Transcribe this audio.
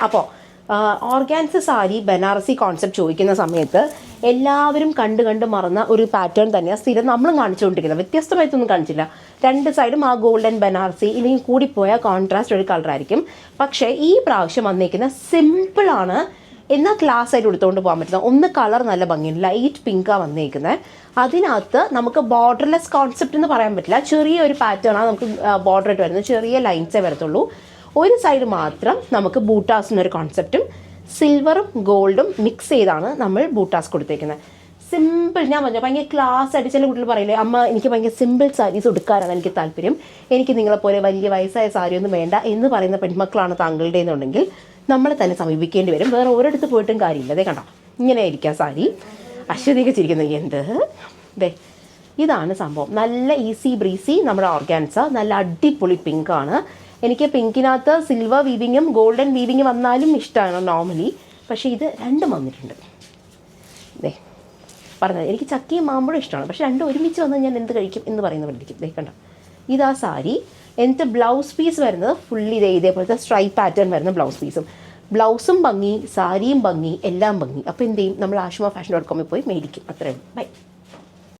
അപ്പോൾ organza sari Banarasi concept ചോദിക്കുന്ന സമയത്ത് എല്ലാവരും കണ്ട് മറന്ന ഒരു പാറ്റേൺ തന്നെയാണ് സ്ഥിരം നമ്മളും കാണിച്ചുകൊണ്ടിരിക്കുന്നത്. വ്യത്യസ്തമായിട്ടൊന്നും കാണിച്ചില്ല. രണ്ട് സൈഡും ആ ഗോൾഡൻ ബനാറസി, ഇല്ലെങ്കിൽ കൂടിപ്പോയ കോൺട്രാസ്റ്റ് ഒരു കളറായിരിക്കും. പക്ഷേ ഈ പ്രാവശ്യം വന്നേക്കുന്ന സിമ്പിളാണ്, എന്നാൽ ക്ലാസ് ആയിട്ട് എടുത്തുകൊണ്ട് പോകാൻ പറ്റുന്ന. ഒന്ന് കളർ നല്ല ഭംഗിയുണ്ട്, ലൈറ്റ് പിങ്കാണ് വന്നേക്കുന്നത്. അതിനകത്ത് നമുക്ക് ബോർഡർലെസ് കോൺസെപ്റ്റ് എന്ന് പറയാൻ പറ്റില്ല, ചെറിയൊരു പാറ്റേണാണ് നമുക്ക് ബോർഡർ ആയിട്ട് വരുന്നത്, ചെറിയ ലൈൻസേ വരത്തുള്ളൂ. ഒരു സൈഡ് മാത്രം നമുക്ക് ബൂട്ടാസ് എന്നൊരു കോൺസെപ്റ്റും സിൽവറും ഗോൾഡും മിക്സ് ചെയ്താണ് നമ്മൾ ബൂട്ടാസ് കൊടുത്തേക്കുന്നത്. സിമ്പിൾ, ഞാൻ പറഞ്ഞു ഭയങ്കര ക്ലാസ് ആയിട്ട്. ചില കുട്ടികൾ പറയില്ലേ, അമ്മ എനിക്ക് ഭയങ്കര സിമ്പിൾ സാരീസ് എടുക്കാനാണ് എനിക്ക് താല്പര്യം, എനിക്ക് നിങ്ങളെപ്പോലെ വലിയ വയസ്സായ സാരിയൊന്നും വേണ്ട എന്ന് പറയുന്ന പെൺമക്കളാണ് താങ്കളുടെ എന്നുണ്ടെങ്കിൽ നമ്മളെ തന്നെ സമീപിക്കേണ്ടി വരും. വേറെ ഒരിടത്ത് പോയിട്ടും കാര്യമില്ല. അതേ കണ്ടോ, ഇങ്ങനെ ആയിരിക്കാം സാരി. അശ്വതിയൊക്കെ ചിരിക്കുന്നത് എന്ത് ദേ, ഇതാണ് സംഭവം. നല്ല ഈസി ബ്രീസി നമ്മുടെ ഓർഗാൻസ, നല്ല അടിപൊളി പിങ്കാണ്. എനിക്ക് പിങ്കിനകത്ത് സിൽവർ വീവിങ്ങും ഗോൾഡൻ വീവിങ്ങും വന്നാലും ഇഷ്ടമാണ് നോർമലി. പക്ഷേ ഇത് രണ്ടും വന്നിട്ടുണ്ട്. ദേ പറഞ്ഞത്, എനിക്ക് ചക്കയും മാമ്പഴം ഇഷ്ടമാണ്, പക്ഷേ രണ്ടും ഒരുമിച്ച് വന്നാൽ ഞാൻ എന്ത് കഴിക്കും എന്ന് പറയുന്നവരിക്കും. ദേ കണ്ടോ, ഇതാ സാരി. എന്നിട്ട് ബ്ലൗസ് പീസ് വരുന്നത് ഫുള്ളി ഇതേപോലത്തെ സ്ട്രൈപ്പ് പാറ്റേൺ വരുന്ന ബ്ലൗസ് പീസും. ബ്ലൗസും ഭംഗി, സാരിയും ഭംഗി, എല്ലാം ഭംഗി. അപ്പോൾ എന്ത് ചെയ്യും, നമ്മൾ ആശ്മ ഫാഷൻ.com പോയി മേടിക്കും. അത്രയും. ബൈ.